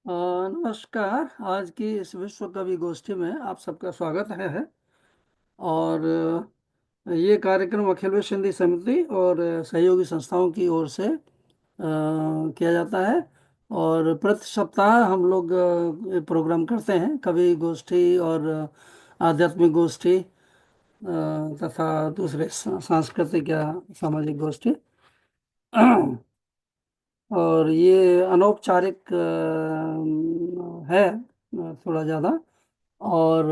नमस्कार। आज की इस विश्व कवि गोष्ठी में आप सबका स्वागत है। और ये कार्यक्रम अखिल विश्व हिंदी समिति और सहयोगी संस्थाओं की ओर से किया जाता है। और प्रति सप्ताह हम लोग ये प्रोग्राम करते हैं, कवि गोष्ठी और आध्यात्मिक गोष्ठी तथा दूसरे सांस्कृतिक या सामाजिक गोष्ठी। और ये अनौपचारिक है थोड़ा ज़्यादा। और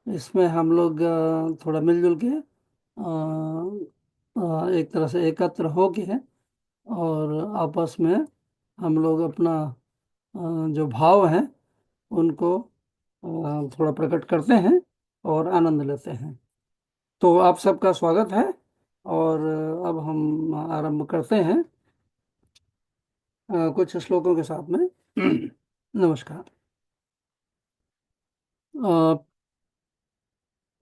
इसमें हम लोग थोड़ा मिलजुल के एक तरह से एकत्र होके और आपस में हम लोग अपना जो भाव हैं उनको थोड़ा प्रकट करते हैं और आनंद लेते हैं। तो आप सबका स्वागत है। और अब हम आरंभ करते हैं कुछ श्लोकों के साथ में। नमस्कार।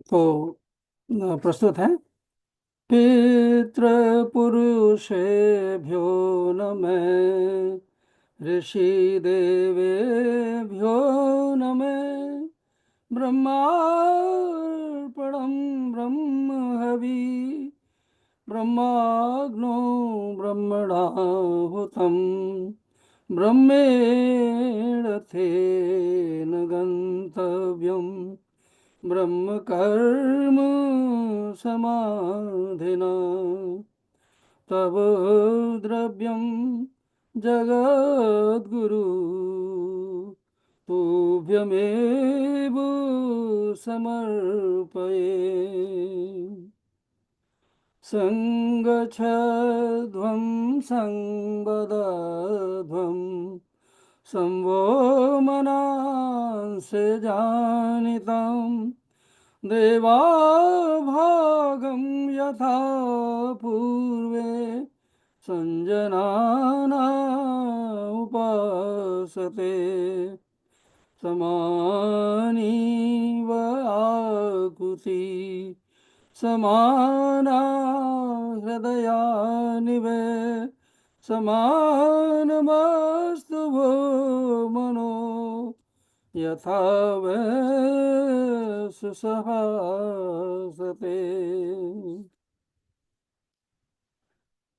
तो प्रस्तुत है। पितृपुरुषेभ्यो नमः, ऋषि देवेभ्यो नमः, ब्रह्मार्पणं ब्रह्म हवि, ब्रह्माग्नो ब्रह्मणाहुतं, ब्रह्मेण तेन गन्तव्यम्, ब्रह्म कर्म समाधिना, तव द्रव्यं जगद्गुरु, तुभ्यमेव समर्पये। सङ्गच्छध्वं संवदध्वं, संवो मनांसि जानितं, देवाभागं यथा पूर्वे सञ्जनाना उपासते, समानीव आकुति, समाना हृदया निवे, समानमस्तु भो मनो, यथा वै सुसहासते।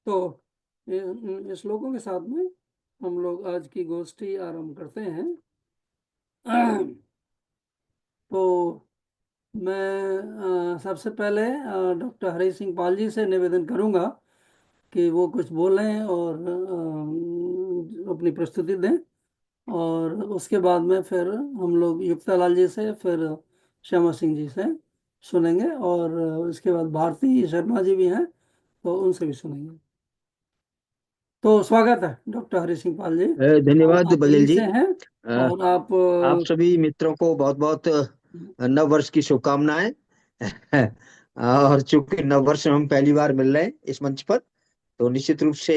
तो इन श्लोकों के साथ में हम लोग आज की गोष्ठी आरंभ करते हैं। तो मैं सबसे पहले डॉक्टर हरि सिंह पाल जी से निवेदन करूंगा कि वो कुछ बोलें और अपनी प्रस्तुति दें। और उसके बाद में फिर हम लोग युक्ता लाल जी से, फिर श्यामा सिंह जी से सुनेंगे। और उसके बाद भारती शर्मा जी भी हैं, तो उनसे भी सुनेंगे। तो स्वागत है डॉक्टर हरि सिंह पाल जी। धन्यवाद आप बलिल दिल्ली जी। से हैं अ, और आप आप सभी मित्रों को बहुत बहुत नव वर्ष की शुभकामनाएं। और चूंकि नव वर्ष में हम पहली बार मिल रहे हैं इस मंच पर, तो निश्चित रूप से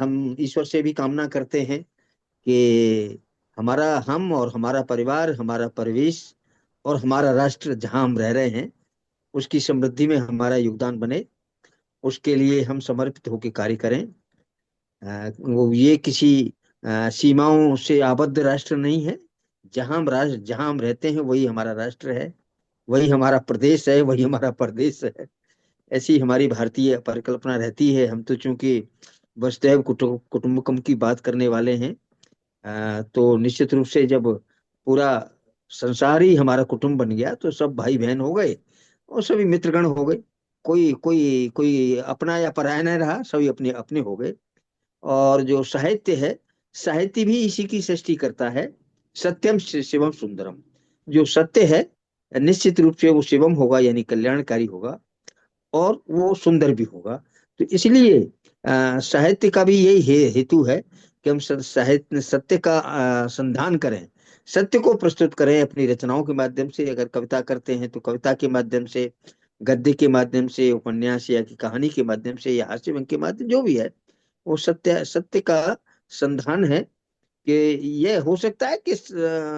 हम ईश्वर से भी कामना करते हैं कि हम और हमारा परिवार, हमारा परिवेश और हमारा राष्ट्र जहां हम रह रहे हैं उसकी समृद्धि में हमारा योगदान बने। उसके लिए हम समर्पित होकर कार्य करें। वो ये किसी सीमाओं से आबद्ध राष्ट्र नहीं है। जहां हम रहते हैं वही हमारा राष्ट्र है, वही हमारा प्रदेश है, वही हमारा प्रदेश है। ऐसी हमारी भारतीय परिकल्पना रहती है। हम तो चूंकि वसुधैव कुटुंबकम की बात करने वाले हैं, तो निश्चित रूप से जब पूरा संसार ही हमारा कुटुंब बन गया तो सब भाई बहन हो गए और सभी मित्रगण हो गए। कोई कोई कोई अपना या पराया नहीं रहा, सभी अपने अपने हो गए। और जो साहित्य है, साहित्य भी इसी की सृष्टि करता है। सत्यम शिवम सुंदरम। जो सत्य है निश्चित रूप से वो शिवम होगा, यानी कल्याणकारी होगा, और वो सुंदर भी होगा। तो इसलिए साहित्य का भी यही हेतु है कि हम साहित्य सत्य का संधान करें, सत्य को प्रस्तुत करें अपनी रचनाओं के माध्यम से। अगर कविता करते हैं तो कविता के माध्यम से, गद्य के माध्यम से, उपन्यास या की कहानी के माध्यम से, या हास्य व्यंग के माध्यम, जो भी है वो सत्य सत्य का संधान है। कि ये हो सकता है कि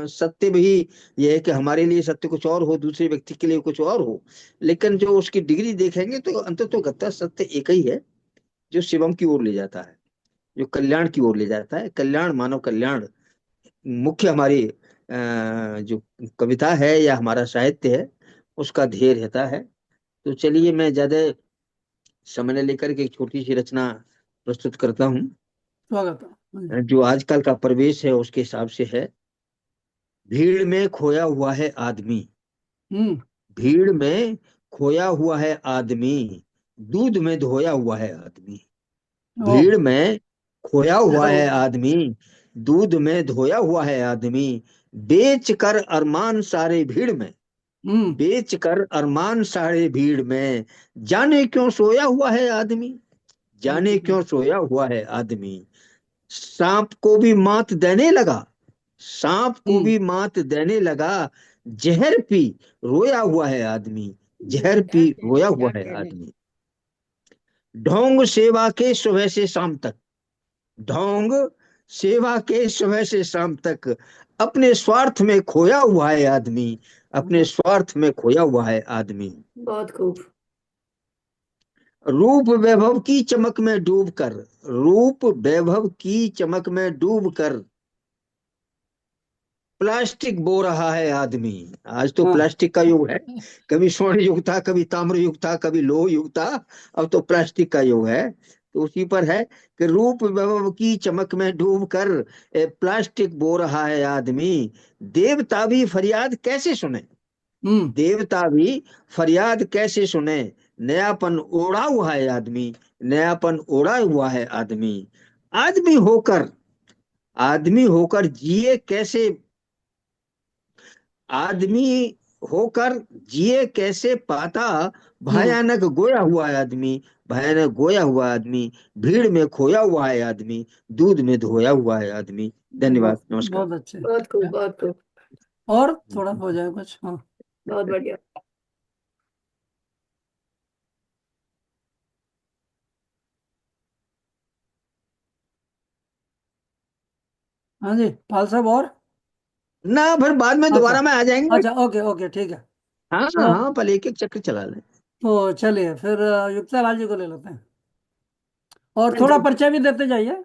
सत्य भी ये है कि हमारे लिए सत्य कुछ और हो, दूसरे व्यक्ति के लिए कुछ और हो, लेकिन जो उसकी डिग्री देखेंगे तो अंततोगत्वा सत्य एक ही है, जो शिवम की ओर ले जाता है, जो कल्याण की ओर ले जाता है। कल्याण, मानव कल्याण मुख्य हमारी जो कविता है या हमारा साहित्य है उसका ध्येय रहता है। तो चलिए मैं ज्यादा समय लेकर के एक छोटी सी रचना प्रस्तुत करता हूँ। स्वागत है। हाँ जी। जो आजकल का परिवेश है उसके हिसाब से है। भीड़ में खोया हुआ है आदमी, हम्म। भीड़ में खोया हुआ है आदमी, दूध में धोया हुआ है आदमी। ओ। भीड़ में खोया हुआ हेलो। है आदमी, दूध में धोया हुआ है आदमी, बेच कर अरमान सारे भीड़ में, हम्म। बेच कर अरमान सारे भीड़ में, जाने क्यों सोया हुआ है आदमी, जाने हम्म। क्यों सोया हुआ है आदमी। सांप को भी मात देने लगा, सांप को हम्म। भी मात देने लगा, जहर पी रोया हुआ है आदमी, जहर पी रोया हुआ है आदमी। ढोंग सेवा के सुबह से शाम तक, ढोंग सेवा के सुबह से शाम तक, अपने स्वार्थ में खोया हुआ है आदमी, अपने वाह, स्वार्थ में खोया हुआ है आदमी। बहुत खूब। रूप वैभव की चमक में डूब कर, रूप वैभव की चमक में डूब कर, प्लास्टिक बो रहा है आदमी। आज तो हाँ। प्लास्टिक का युग है। कभी स्वर्ण युग था, कभी ताम्र युग था, कभी लोह युग था, अब तो प्लास्टिक का युग है। तो उसी पर है कि रूप वैभव की चमक में डूब कर प्लास्टिक बो रहा है आदमी। देवता भी फरियाद कैसे सुने, हम्म। देवता भी फरियाद कैसे सुने, नयापन ओढ़ा हुआ है आदमी, नयापन ओढ़ा हुआ है आदमी। आदमी होकर, आदमी होकर जिए कैसे, आदमी होकर जिए कैसे पाता, हम्म। भयानक गोया हुआ है आदमी, भयानक गोया हुआ आदमी, भीड़ में खोया हुआ है आदमी, दूध में धोया हुआ है आदमी। धन्यवाद, बहुत नमस्कार। बहुत अच्छे। बहुत खूब, बहुत खूब। और थोड़ा हो जाए कुछ। हाँ। बहुत बढ़िया। हाँ जी, पाल साहब। और ना फिर बाद में अच्छा। दोबारा में आ जाएंगे। अच्छा, ओके ओके, ठीक है। हाँ तो हाँ, पहले एक एक चक्र चला लें। तो चलिए फिर युक्ता लाल जी को ले लेते हैं। और हाँ थोड़ा जी। परिचय भी देते जाइए।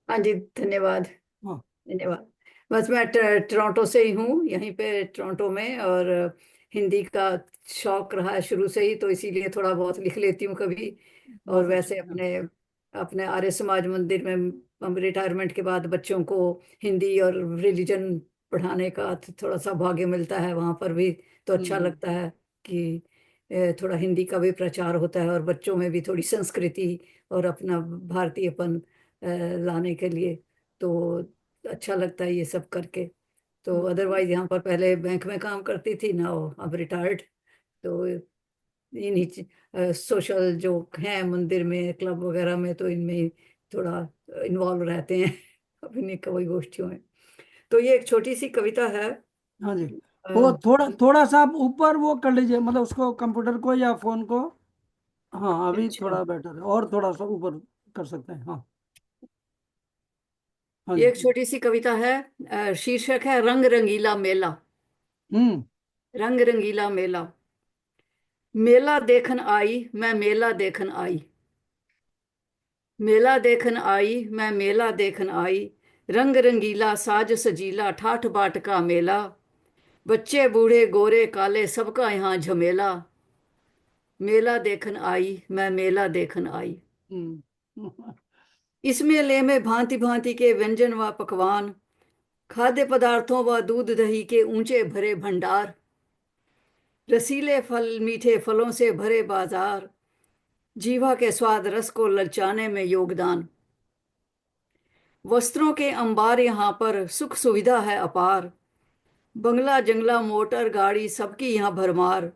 हाँ जी, धन्यवाद। हाँ। धन्यवाद। बस मैं टोरंटो से ही हूँ, यहीं पे टोरंटो में। और हिंदी का शौक रहा है शुरू से ही, तो इसीलिए थोड़ा बहुत लिख लेती हूँ कभी। और बहुत अच्छे। वैसे अपने अपने आर्य समाज मंदिर में रिटायरमेंट के बाद बच्चों को हिंदी और रिलीजन पढ़ाने का थोड़ा सा भाग्य मिलता है वहाँ पर भी। तो अच्छा हम्म। लगता है कि थोड़ा हिंदी का भी प्रचार होता है और बच्चों में भी थोड़ी संस्कृति और अपना भारतीयपन लाने के लिए। तो अच्छा लगता है ये सब करके। तो अदरवाइज यहाँ पर पहले बैंक में काम करती थी ना, अब रिटायर्ड। तो इन्हीं सोशल जो हैं मंदिर में, क्लब वगैरह में, तो इनमें ही थोड़ा इन्वॉल्व रहते हैं अपनी कवि गोष्ठियों में। तो ये एक छोटी सी कविता है। हाँ जी। अ, वो थोड़ा थोड़ा सा आप ऊपर वो कर लीजिए, मतलब उसको कंप्यूटर को या फोन को। हाँ, अभी अच्छा, थोड़ा बेटर है, और थोड़ा सा ऊपर कर सकते हैं। हाँ। हाँ ये जी। एक छोटी सी कविता है। शीर्षक है रंग रंगीला मेला। हम्म। रंग रंगीला मेला। मेला देखन आई मैं, मेला देखन आई, मेला देखन आई मैं, मेला देखन आई। रंग रंगीला साज सजीला, ठाठ बाट का मेला। बच्चे बूढ़े गोरे काले सबका यहाँ झमेला। मेला देखन आई मैं, मेला देखन आई। हम्म। इस मेले में भांति भांति के व्यंजन व पकवान, खाद्य पदार्थों व दूध दही के ऊंचे भरे भंडार, रसीले फल मीठे फलों से भरे बाजार, जीवा के स्वाद रस को ललचाने में योगदान। वस्त्रों के अंबार यहाँ पर, सुख सुविधा है अपार। बंगला जंगला मोटर गाड़ी सबकी यहाँ भरमार।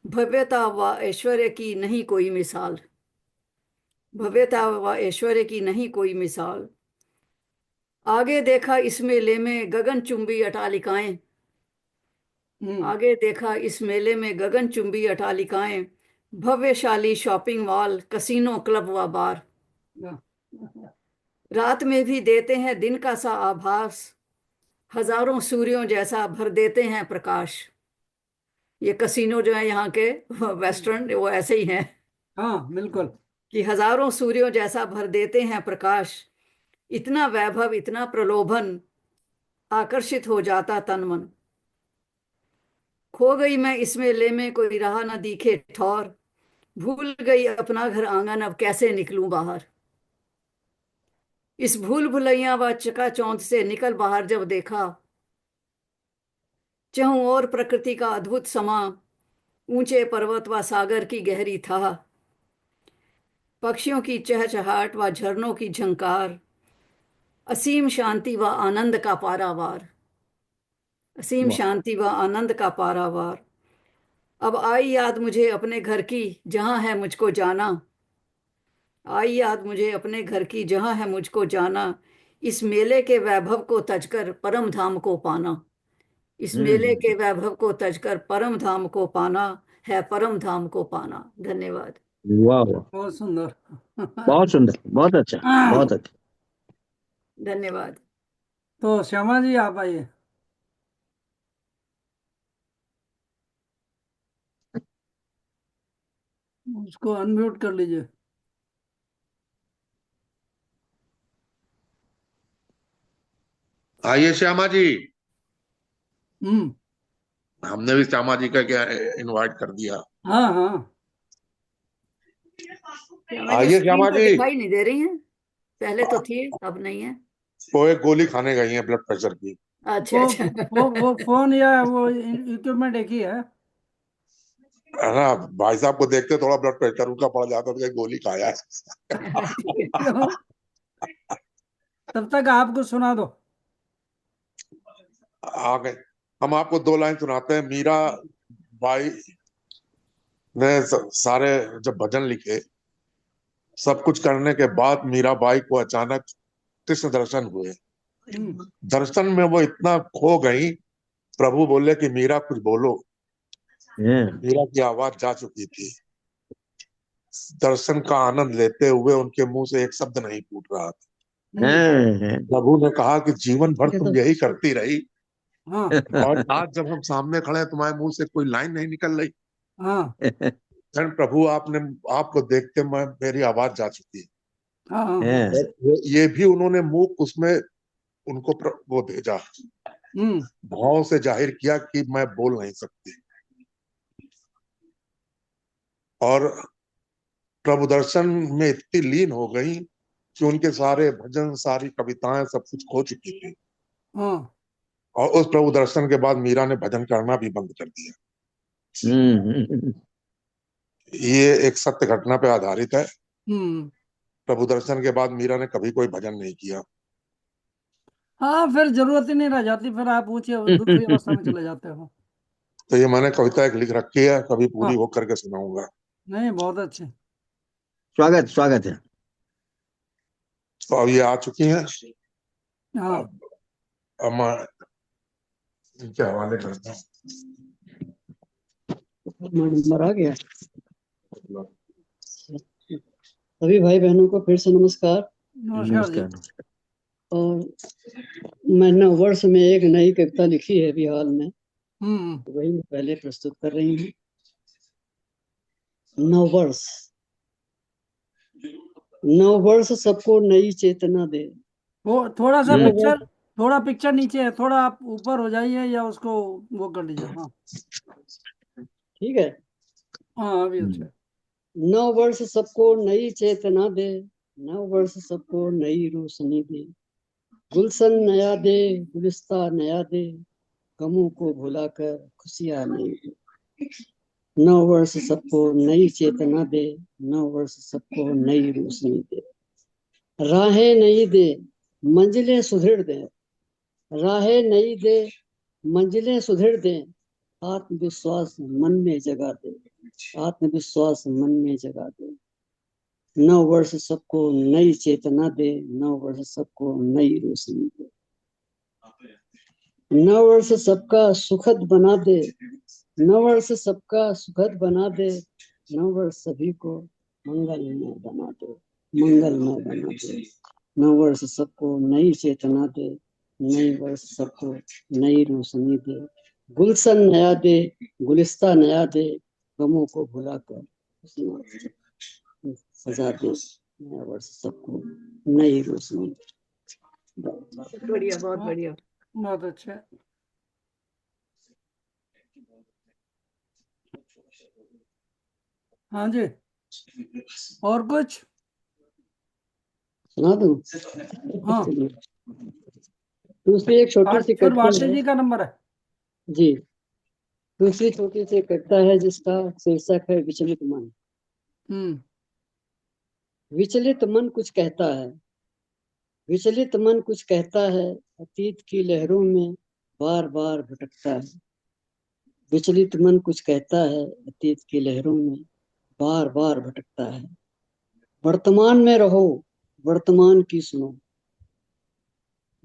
भव्यता व ऐश्वर्य की नहीं कोई मिसाल, भव्यता व ऐश्वर्य की नहीं कोई मिसाल। आगे देखा इस मेले में गगनचुंबी अटालिकाएं, हम्म। आगे देखा इस मेले में गगनचुंबी अटालिकाएं। भव्यशाली शॉपिंग मॉल, कसीनो क्लब व बार। रात में भी देते हैं दिन का सा आभास, हजारों सूर्यों जैसा भर देते हैं प्रकाश। ये कसीनो जो है यहाँ के वेस्टर्न, वो ऐसे ही हैं हाँ, बिल्कुल। कि हजारों सूर्यों जैसा भर देते हैं प्रकाश। इतना वैभव, इतना प्रलोभन, आकर्षित हो जाता तन मन। खो गई मैं इस मेले में, कोई राह न दिखे ठौर। भूल गई अपना घर आंगन, अब कैसे निकलूं बाहर। इस भूल भुलैया व चकाचौंध से निकल बाहर जब देखा, चहु और प्रकृति का अद्भुत समा। ऊंचे पर्वत व सागर की गहरी था, पक्षियों की चहचहाट व झरनों की झंकार। असीम शांति व आनंद का पारावार, असीम वाह। शांति व आनंद का पारावार। अब आई याद मुझे अपने घर की, जहां है मुझको जाना। आई याद मुझे अपने घर की, जहां है मुझको जाना। इस मेले के वैभव को तजकर परम धाम को पाना। इस मेले हम्म। के वैभव को तजकर परम धाम को पाना है, परम धाम को पाना। धन्यवाद। वाह वाह। बहुत सुंदर। बहुत सुंदर, बहुत अच्छा, बहुत अच्छा। धन्यवाद। तो श्यामा जी आप आइए। उसको अनम्यूट कर लीजिए। आइए श्यामा जी। हम्म। हमने भी श्यामा जी का क्या इनवाइट कर दिया। हाँ हाँ। श्यामा जी आइए स्क्रीन श्यामा पर जी। दिखाई नहीं दे रही हैं। पहले तो थी, अब नहीं है। वो एक गोली खाने गई है ब्लड प्रेशर की। अच्छा वो अच्छा। वो फोन या वो इक्विपमेंट एक ही है। है ना, भाई साहब को देखते थोड़ा ब्लड प्रेशर उनका बढ़ जाता तो एक गोली खाया है। ठीक है। क्यों? तब तक आपको सुना दो। आ गए। हम आपको दो लाइन सुनाते हैं। मीरा बाई ने सारे जब भजन लिखे, सब कुछ करने के बाद मीराबाई को अचानक कृष्ण दर्शन हुए। हम्म। दर्शन में वो इतना खो गई, प्रभु बोले कि मीरा कुछ बोलो। हम्म। मीरा की आवाज जा चुकी थी। दर्शन का आनंद लेते हुए उनके मुंह से एक शब्द नहीं फूट रहा था। हम्म। प्रभु ने कहा कि जीवन भर तुम यही करती रही, हाँ और आज जब हम सामने खड़े हैं तुम्हारे मुंह से कोई लाइन नहीं निकल रही। हाँ धन प्रभु, आपने आपको देखते मैं मेरी आवाज जा चुकी है। हाँ हाँ। और ये भी उन्होंने मुंह उसमें उनको वो भेजा, हम्म। भाव से जाहिर किया कि मैं बोल नहीं सकती। और प्रभु दर्शन में इतनी लीन हो गई कि उनके सारे भजन, सारी कविताएं, सब कुछ खो चुकी थी। हाँ। और उस प्रभु दर्शन के बाद मीरा ने भजन करना भी बंद कर दिया। हम्म। ये एक सत्य घटना पे आधारित है। हम्म। प्रभु दर्शन के बाद मीरा ने कभी कोई भजन नहीं किया। हाँ, फिर जरूरत ही नहीं रह जाती, फिर आप ऊंचे दूसरी अवस्था में चले जाते हो। तो ये मैंने कविता एक लिख रखी है, कभी पूरी हाँ। हो करके सुनाऊंगा। नहीं, बहुत अच्छे। स्वागत, स्वागत है। तो अब ये आ चुकी हैं। हाँ। अब अब मैं इनके हवाले करता नंबर आ गया। हूँ। सभी भाई बहनों को फिर से नमस्कार। नमस्कार जी। नमस्कार। और मैंने वर्ष में एक नई कविता लिखी है अभी हाल में, हम्म। तो वही मैं पहले प्रस्तुत कर रही हूँ। नववर्ष। नववर्ष सबको नई चेतना दे। वो थोड़ा सा पिक्चर, नववर्ष। थोड़ा पिक्चर नीचे है, थोड़ा आप ऊपर हो जाइए या उसको वो कर लीजिए। हाँ ठीक है। हाँ, अभी अच्छा है। नववर्ष सबको नई चेतना दे, नववर्ष सबको नई रोशनी दे। गुलशन नया दे, गुलिस्ता नया दे, गमों को भुलाकर खुशियां नई दे। नव वर्ष सबको नई चेतना दे, नव वर्ष सबको नई रोशनी दे। राहें नई दे, मंजिलें सुदृढ़ दे। राहें नई दे, मंजिलें सुदृढ़ दे। आत्मविश्वास मन में जगा दे, आत्मविश्वास मन में जगा दे। नव वर्ष सबको नई चेतना दे, नव वर्ष सबको नई रोशनी दे। नव वर्ष सबका सुखद बना दे, नव वर्ष सबका सुखद बना दे। नव वर्ष सभी को मंगलमय बना दे, मंगलमय बना दे। नव वर्ष सबको नई चेतना दे, नई वर्ष सबको नई रोशनी दे। गुलशन नया दे, गुलिस्ता नया दे, गमों को भुलाकर खुशियां सजा दे। नया वर्ष सबको नई रोशनी दे। बहुत बढ़िया, बहुत हाँ, बढ़िया। बहुत अच्छा। हाँ जी, और कुछ? सुना दूं? हाँ, चलिए, दूसरी एक छोटी सी फिर कविता भारती है। जी का नंबर है। जी, दूसरी छोटी सी कविता है जिसका शीर्षक है विचलित मन। हम्म। विचलित मन कुछ कहता है, विचलित मन कुछ कहता है, अतीत की लहरों में बार बार भटकता है। विचलित मन कुछ कहता है, अतीत की लहरों में बार बार भटकता है। वर्तमान में रहो, वर्तमान की सुनो,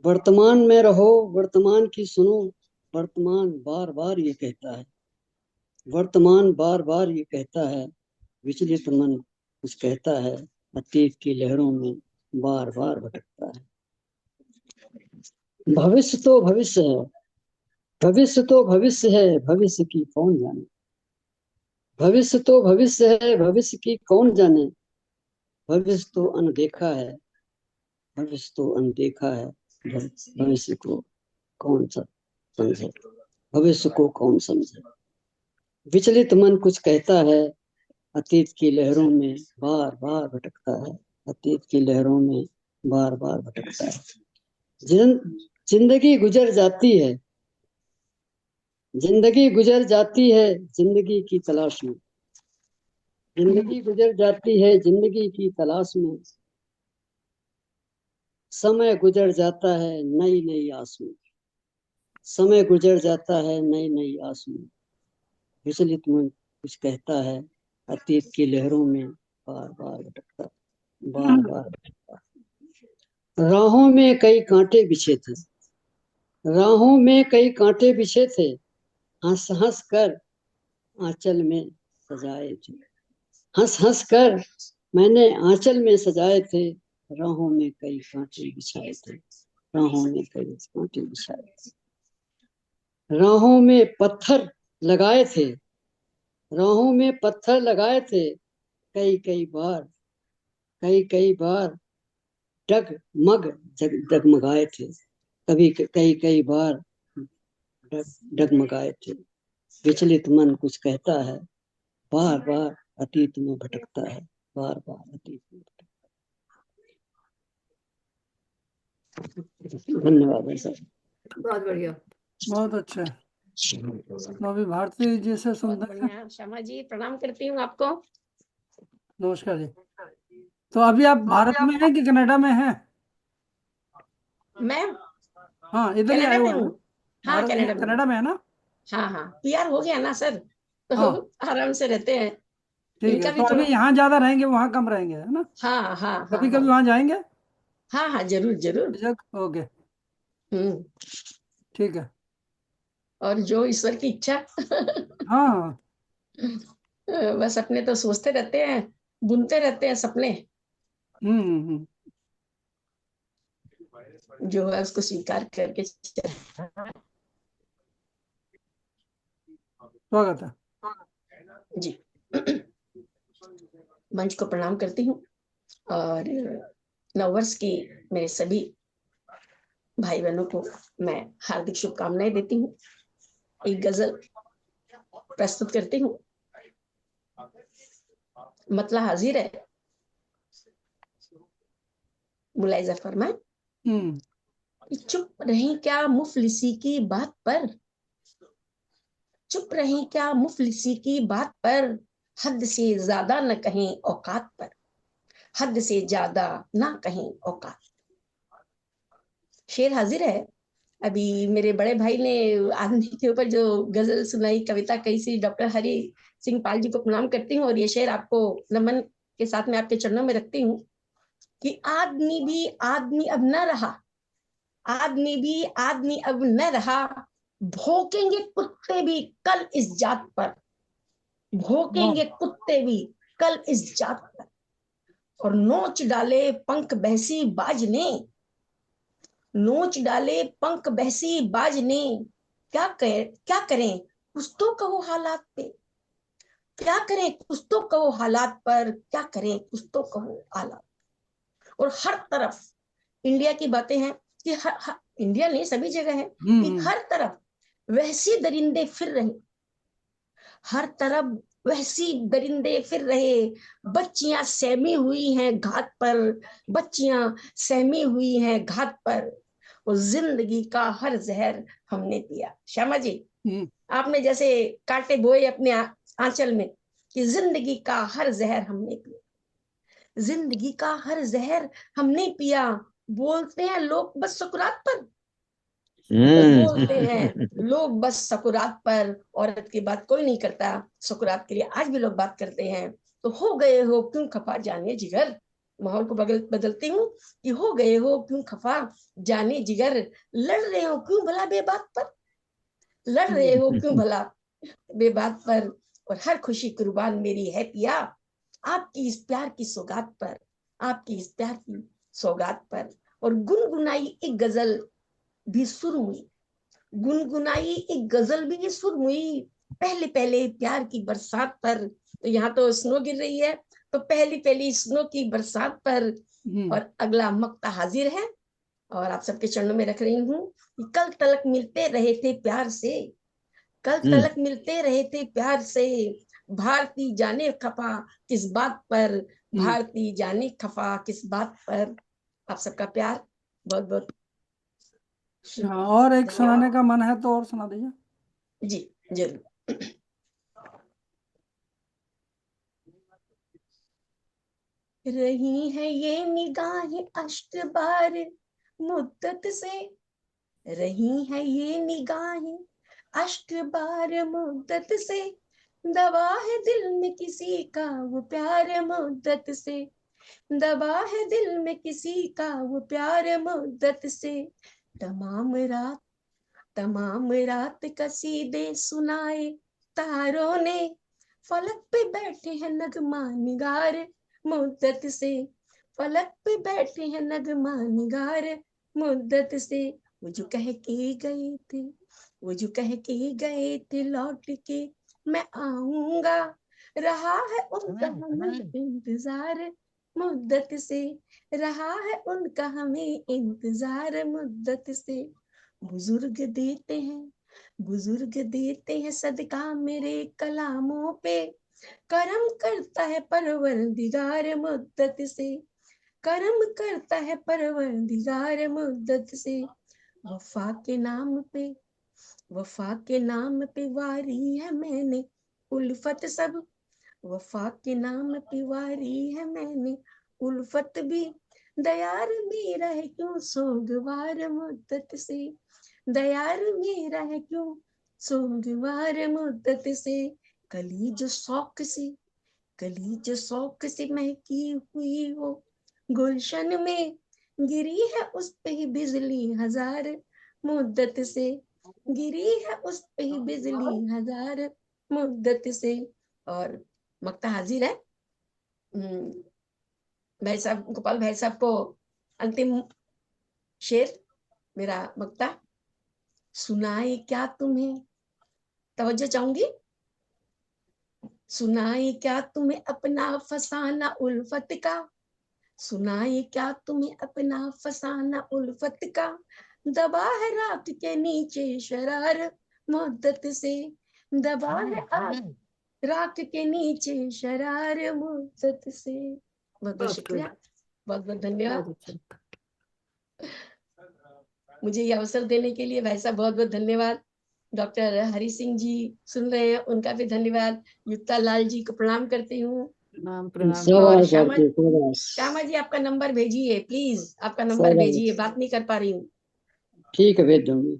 वर्तमान में रहो, वर्तमान की सुनो, वर्तमान बार बार ये कहता है, वर्तमान बार बार ये कहता है। विचलित मन कुछ कहता है, अतीत की लहरों में बार बार भटकता है। भविष्य तो भविष्य है, भविष्य तो भविष्य है, भविष्य की कौन जाने। भविष्य तो भविष्य है, भविष्य की कौन जाने। भविष्य तो अनदेखा है, भविष्य तो अनदेखा है, भविष्य को कौन सा समझे, भविष्य को कौन समझे। विचलित मन कुछ कहता है, अतीत की लहरों में बार बार भटकता है, अतीत की लहरों में बार बार भटकता है। जिंदगी गुजर जाती है, जिंदगी गुजर जाती है, जिंदगी की तलाश में। जिंदगी गुजर जाती है, जिंदगी की तलाश में। समय गुजर जाता है नई नई आस में, समय गुजर जाता है नई नई आस में। विचलित मन कुछ कहता है, अतीत की लहरों में बार बार भटकता, बार बार भटकता। राहों में कई कांटे बिछे थे, राहों में कई कांटे बिछे थे, हंस हंस कर आंचल में सजाए थे। हंस हंस कर मैंने आंचल में सजाए थे, राहों में कई कांटे बिछाए थे, राहों में कई कांटे बिछाए थे। राहों में पत्थर लगाए थे, राहों में पत्थर लगाए थे, कई कई बार, कई कई बार डगमग डगमगाए थे, कभी कई कई बार डगमगाए थे। विचलित मन कुछ कहता है, बार बार अतीत में भटकता है, बार बार अतीत में भटकता है। धन्यवाद सर। बहुत बढ़िया। बहुत अच्छा। तो अभी भारती जी से बहुत सुनते हैं। बढ़िया। श्यामा जी प्रणाम करती हूँ आपको। नमस्कार जी। तो अभी आप भारत में हैं कि कनाडा में हैं? मैं हाँ, इधर ही आए कनाडा में हुए हैं हूँ। ना? हाँ भारत कनाडा यहाँ में हूँ। कनाडा में है ना? हाँ हाँ पीआर हो गया ना सर, तो हाँ, आराम से रहते हैं। ठीक है। इनका भी तो अभी थोड़ा। यहाँ ज्यादा रहेंगे, वहाँ कम रहेंगे, है ना? हाँ हाँ हाँ कभी हाँ कभी वहाँ जाएंगे? हाँ हाँ जरूर जरूर। ओके, हम्म। ठीक है। और जो ईश्वर की इच्छा। हाँ। बस अपने तो सोचते रहते हैं, बुनते रहते हैं सपने, हम्म। जो है उसको स्वीकार करके चल। स्वागत है। जी। मंच को प्रणाम करती हूँ और नववर्ष की मेरे सभी भाई बहनों को मैं हार्दिक शुभकामनाएं देती हूँ। एक गजल प्रस्तुत करती हूँ। मतला हाजिर है, मुलायजा फरमाए। हम्म। चुप रही क्या मुफलिसी की बात पर, चुप रही क्या मुफलिसी की बात पर, हद से ज्यादा न कहीं औकात पर, हद से ज्यादा ना कहीं औकात। शेर हाजिर है। अभी मेरे बड़े भाई ने आदमी के ऊपर जो गजल सुनाई, कविता कही सी, डॉक्टर हरि सिंह पाल जी को प्रणाम करती हूँ और ये शेर आपको नमन के साथ में आपके चरणों में रखती हूँ कि आदमी भी आदमी अब न रहा, आदमी भी आदमी अब न रहा, भौंकेंगे कुत्ते भी कल इस जात पर, भौंकेंगे कुत्ते भी कल इस जात पर, और नोच डाले पंख बहसी बाज ने, नोच डाले पंख बहसी बाज ने, क्या करें कुछ तो कहो हालात पे, क्या करें कुछ तो कहो हालात पर, क्या करें कुछ तो कहो हालात। और हर तरफ इंडिया की बातें हैं कि इंडिया नहीं, सभी जगह है कि हर तरफ वैसे दरिंदे फिर रहे, हर तरफ वैसी दरिंदे फिर रहे, बच्चियां सहमी हुई हैं घाट पर, बच्चियां सहमी हुई हैं घाट पर, वो जिंदगी का हर जहर हमने पिया। श्यामा जी, आपने जैसे कांटे बोए अपने आंचल में कि जिंदगी का हर जहर हमने पिया, जिंदगी का हर जहर हमने पिया। बोलते हैं लोग बस सुकरात पर, बोलते हैं लोग बस सुकरात पर, औरत की बात कोई नहीं करता सुकरात के लिए, आज भी लोग बात करते हैं। तो हो गए हो क्यों खफा जाने जिगर, माहौल को बदलती हूँ कि हो गए हो क्यों खफा जाने जिगर, लड़ रहे हो क्यों भला बेबात पर, लड़ रहे हो क्यों भला बेबात पर, और हर खुशी कुर्बान मेरी है पिया, आपकी इस प्यार की सौगात पर, आपकी इस प्यार की सौगात पर। और गुनगुनाई एक गजल भी सुरमुई, गुनगुनाई एक गजल भी सुरमुई, पहले पहले प्यार की बरसात पर। तो यहाँ तो स्नो गिर रही है, तो पहली पहली स्नो की बरसात पर। और अगला मक्ता हाजिर है, और आप सबके चरणों में रख रही हूँ कि कल तलक मिलते रहे थे प्यार से, कल तलक मिलते रहे थे प्यार से, भारती जाने खफा किस बात पर, भारती जाने खफा किस बात पर। आप सबका प्यार बहुत बहुत और एक सुनाने का मन है तो और सुना दीजिए। जी जरूर। रही है ये निगाहें अष्ट बार मुद्दत से, रही है ये निगाहें अष्ट बार मुद्दत से, दबा है दिल में किसी का वो प्यार मुद्दत से, दबा है दिल में किसी का वो प्यार मुद्दत से। तमाम रात कसीदे सुनाए तारों ने, फलक पे बैठे हैं नगमा निगार मुद्दत से, फलक पे बैठे हैं नगमा निगार मुद्दत से। वो जो कह के गए थे, वो जो कह के गए थे लौट के मैं आऊंगा, रहा है उनका हमें इंतजार मुद्दत से, रहा है उनका हमें इंतजार मुद्दत से। बुजुर्ग देते हैं, बुजुर्ग देते हैं सदका मेरे कलामों पे, करम करता है परवरदिगार मुद्दत से, करम करता है परवरदिगार मुद्दत से। वफा के नाम पे, वफा के नाम पे वारी है मैंने उल्फत सब, वफा के नाम पे वारी है मैंने उल्फत भी, दयार मेरा है क्यों सोगवार मुद्दत से, दयार मेरा है क्यों सोगवार मुद्दत से। कली जो शौक से, कली जो शौक से महकी हुई हो गुलशन में, गिरी है उस पे ही बिजली हजार मुद्दत से, गिरी है उस पे ही बिजली हजार मुद्दत से। और मक्ता हाजिर है भाई साहब, गोपाल भाई साहब को अंतिम शेर मेरा मक्ता। सुनाए क्या तुम्हें, तवज्जो चाहूंगी, सुनाए क्या तुम्हें अपना फसाना उल्फत का, सुनाए क्या तुम्हें अपना फसाना उल्फत का, दबा है रात के नीचे शरार मुद्दत से, दबा है आग रात के नीचे शरार मुद्दत से। बहुत बहुत शुक्रिया, बहुत बहुत धन्यवाद। मुझे ये अवसर देने के लिए भाई साहब बहुत बहुत धन्यवाद। डॉक्टर हरि सिंह जी सुन रहे हैं, उनका भी धन्यवाद। युक्ता लाल जी को प्रणाम करती हूँ। और श्यामा जी आपका नंबर भेजिए प्लीज, आपका नंबर भेजिए, बात नहीं कर पा रही हूँ। ठीक है, भेज दूंगी।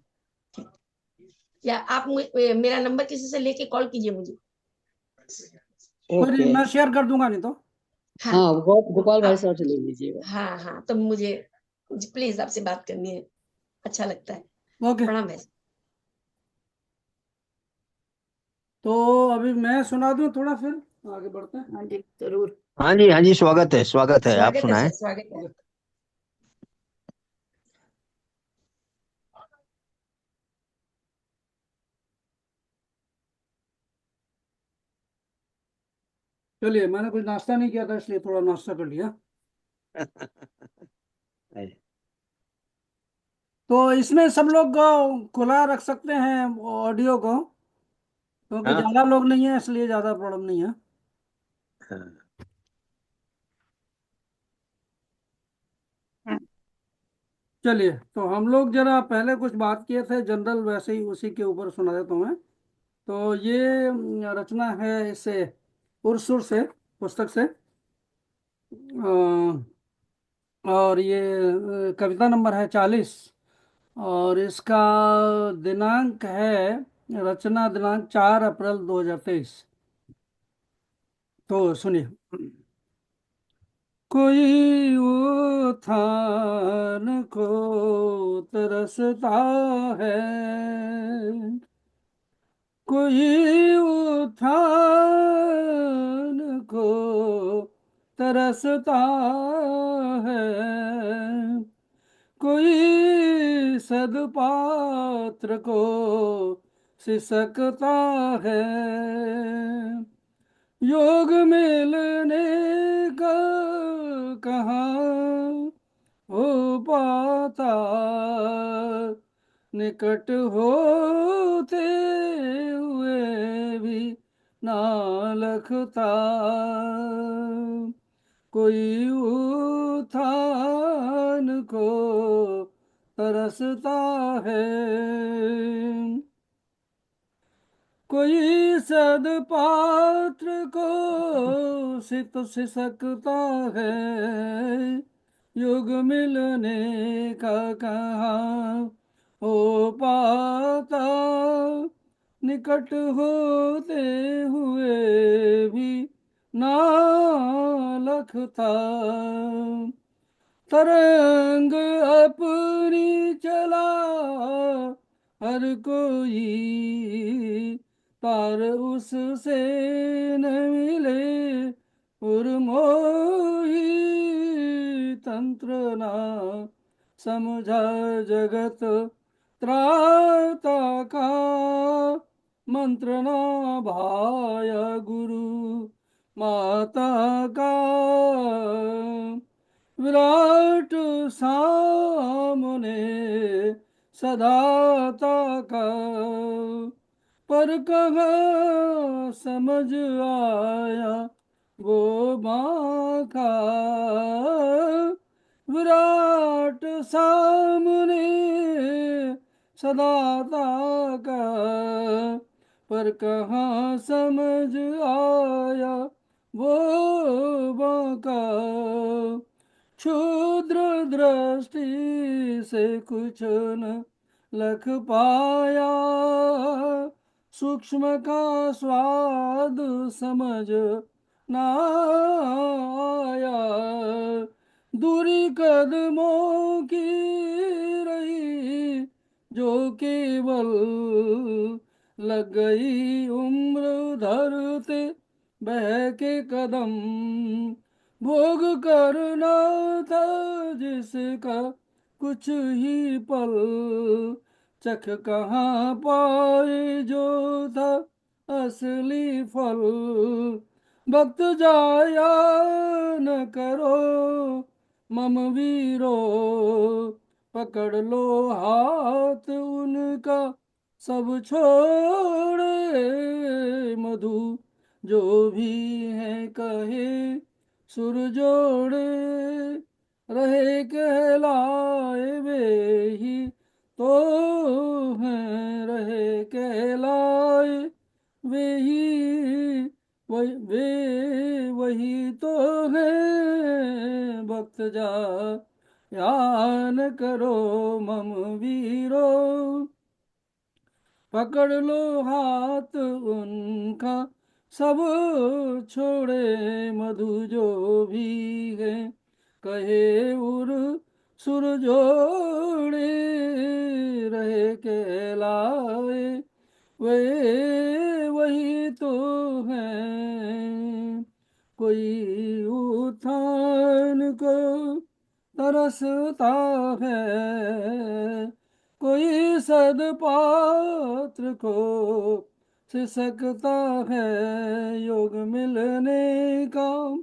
या आप मेरा नंबर किसी से लेके कॉल कीजिए मुझे। ओके, मैं शेयर कर दूंगा, नहीं तो हाँ गोपाल भाई साहब से ले लीजिएगा। हाँ हाँ, तो मुझे प्लीज आपसे बात करनी है, अच्छा लगता है। ओके। प्रणाम भाई। तो अभी मैं सुना दूं थोड़ा, फिर आगे बढ़ते हैं। हाँ जी जरूर। हाँ जी, हाँ जी, स्वागत है, स्वागत है, आप स्वागत है सुनाएं। सर, स्वागत है। चलिए, मैंने कुछ नाश्ता नहीं किया था, इसलिए थोड़ा नाश्ता कर लिया। तो इसमें सब लोग खुला रख सकते हैं ऑडियो को, क्योंकि हाँ ज्यादा लोग नहीं है, इसलिए ज्यादा प्रॉब्लम नहीं है। हाँ। चलिए, तो हम लोग जरा पहले कुछ बात किए थे जनरल, वैसे ही उसी के ऊपर सुना देता हूँ मैं। तो ये रचना है इससे, उर्सुर से, पुस्तक से। और ये कविता नंबर है 40, और इसका दिनांक है, रचना दिनांक 4 अप्रैल 2023। तो सुनिए। कोई उठान को तरसता है, कोई उठान को तरसता है, कोई सदपात्र को सिसकता है। योग मिलने का कहाँ हो पाता, निकट होते हुए भी ना लखता। कोई उठान को तरसता है, कोई सदपात्र को सित सिसकता है। युग मिलने का कहाँ हो पाता, निकट होते हुए भी ना लखता। तरंग अपनी चला हर कोई, पार उससे न मिले उर्मोही। तंत्र ना समझा जगत त्राता का, मंत्र ना भाया गुरु माता का। विराट सामने सदाता का, पर कहाँ समझ आया वो माँ का। विराट सामने सदाता का, पर कहाँ समझ आया वो माँ का। क्षुद्र दृष्टि से कुछ न लख पाया, सूक्ष्म का स्वाद समझ ना आया। दूरी कदमों की रही जो केवल, लग गई उम्र धरते बहके कदम। भोग करना था जिसका कुछ ही पल, चख कहाँ पाए जो था असली फल। भक्त जाया न करो मम वीरो, पकड़ लो हाथ उनका सब छोड़े। मधु जो भी है कहे सुर जोड़े, रहे कहलाए वे ही तो हैं, रहे कहलाए वे ही, वही तो हैं। भक्त जा या न करो मम वीरो, पकड़ लो हाथ उनका सब छोड़े। मधु जो भी है कहे उर सुर जोड़े, रहे कहलाए वे वही तो हैं। कोई उठान को तरसता है, कोई सदपात्र को सिसकता है। योग मिलने का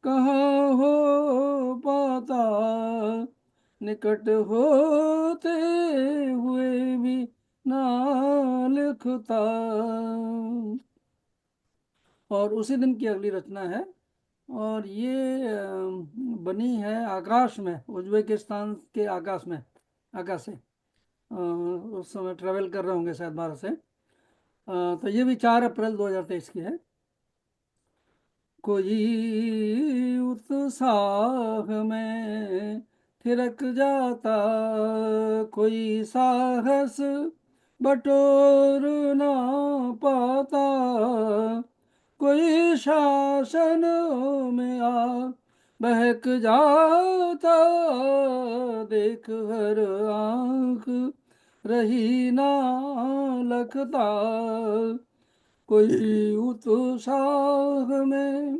कहाँ हो पाता, निकट हो होते हुए भी ना लिखता। और उसी दिन की अगली रचना है, और ये बनी है आकाश में, उज्बेकिस्तान के आकाश से। उस समय ट्रेवल कर रहे होंगे शायद भारत से। तो ये भी 4 अप्रैल 2023 की है। कोई उत्साह में थिरक जाता, कोई साहस बटोर ना पाता, कोई शासन में आ बहक जाता, देख हर आंख रही ना लखता। कोई उत्साह में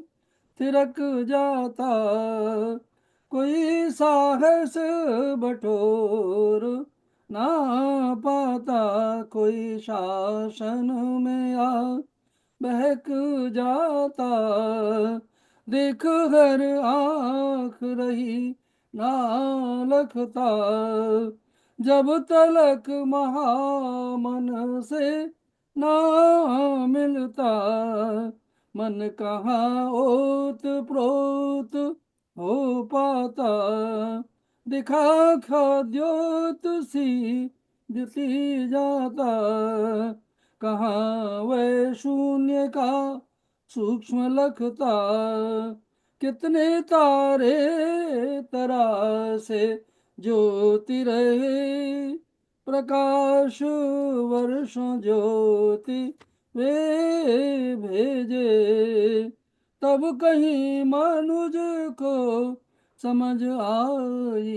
थिरक जाता, कोई साहस बटोर ना पाता, कोई शासन में आ बहक जाता, देख हर आँख रही ना लखता। जब तलक महामन से ना मिलता, मन कहाँ ओत प्रोत हो पाता। दिखा खाद्योत सी दिखी जाता, कहाँ वह शून्य का सूक्ष्म लखता। कितने तारे तरासे ज्योति रहे, प्रकाश वर्षों ज्योति वे भेजे। तब कहीं मनुज को समझ आई,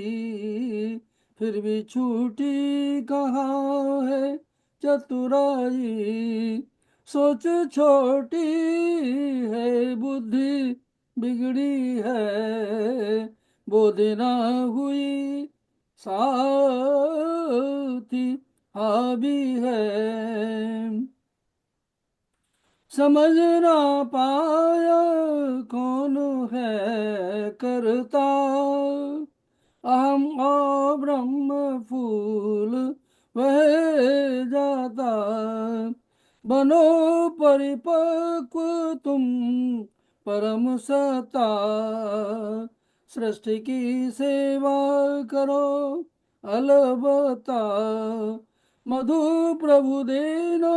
फिर भी छूटी कहाँ है चतुराई। सोच छोटी है, बुद्धि बिगड़ी है, बोध ना हुई साथी हावी है। समझ ना पाया कौन है करता, अहम और ब्रह्म फूल वह जाता। बनो परिपक्व तुम परम सत्ता, सृष्टि की सेवा करो अलबता। मधु प्रभु देना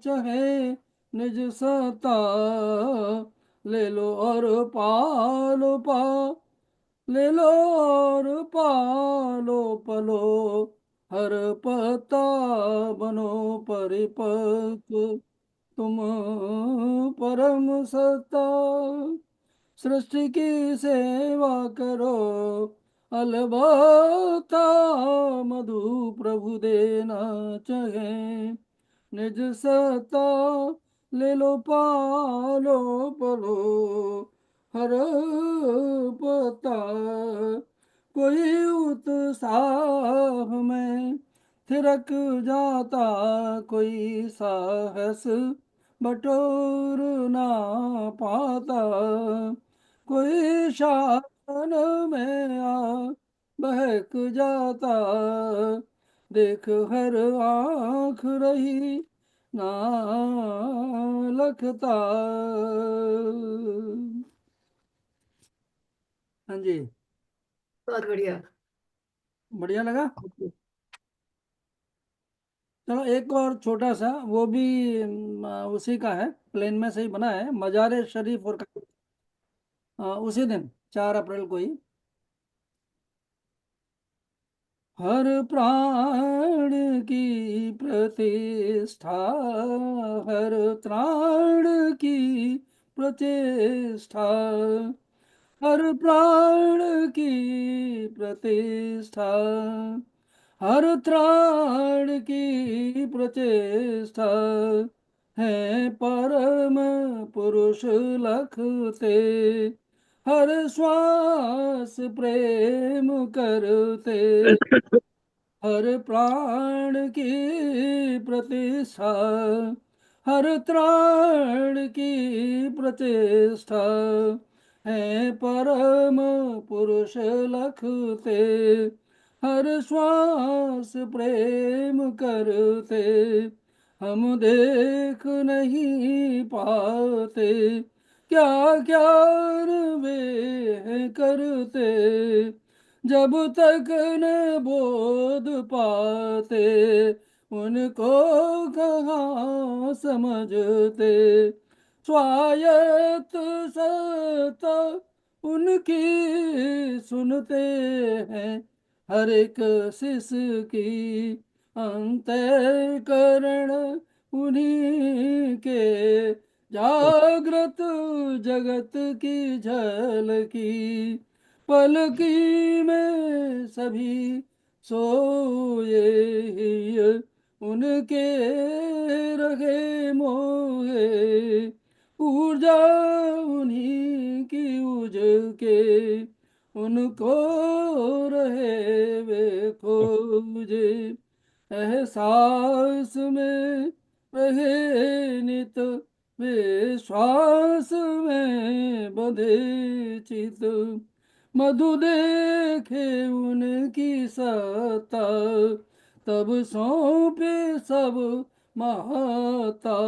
चाहे निज सत्ता, ले लो और पालो ले लो और पालो पलो हर पत्ता। बनो परिपक्व तुम परम सत्ता, सृष्टि की सेवा करो अलबत्ता। मधु प्रभु देना चाहे निज सत्ता, ले लो पालो पलो हर पत्ता। कोई उत्साह में थिरक जाता, कोई साहस बटोर ना पाता, कोई शासन में आ बहक जाता, देख हर आँख रही ना लखता। हाँ जी, बहुत बढ़िया। बढ़िया लगा। चलो एक और छोटा सा, वो भी उसी का है, प्लेन में से ही बना है, मजार शरीफ और उसी दिन 4 अप्रैल को ही। हर प्राण की प्रतिष्ठा, हर त्राण की प्रतिष्ठा, हर प्राण की प्रतिष्ठा, हर त्राण की प्रतिष्ठा, है परम पुरुष लखते, हर श्वास प्रेम करते, हर प्राण की प्रतिष्ठा, हर त्राण की प्रतिष्ठा, है परम पुरुष लखते, हर श्वास प्रेम करते, हम देख नहीं पाते, क्या क्या वे हैं करते, जब तक न बोध पाते, उनको कहाँ समझते, स्वायत्त सत्ता उनकी सुनते हैं, हर एक शिश की अंतःकरण उन्हीं के, जागृत जगत की झलकी, पलकी में सभी सोए ही, उनके रहे मोहे, ऊर्जा उन्हीं की उजके, उनको रहे वे खोजे, एहसास में रहे नित, वे श्वास में बंधे चित, मधु देखे उनकी सत्ता, तब सौंपे सब महाता,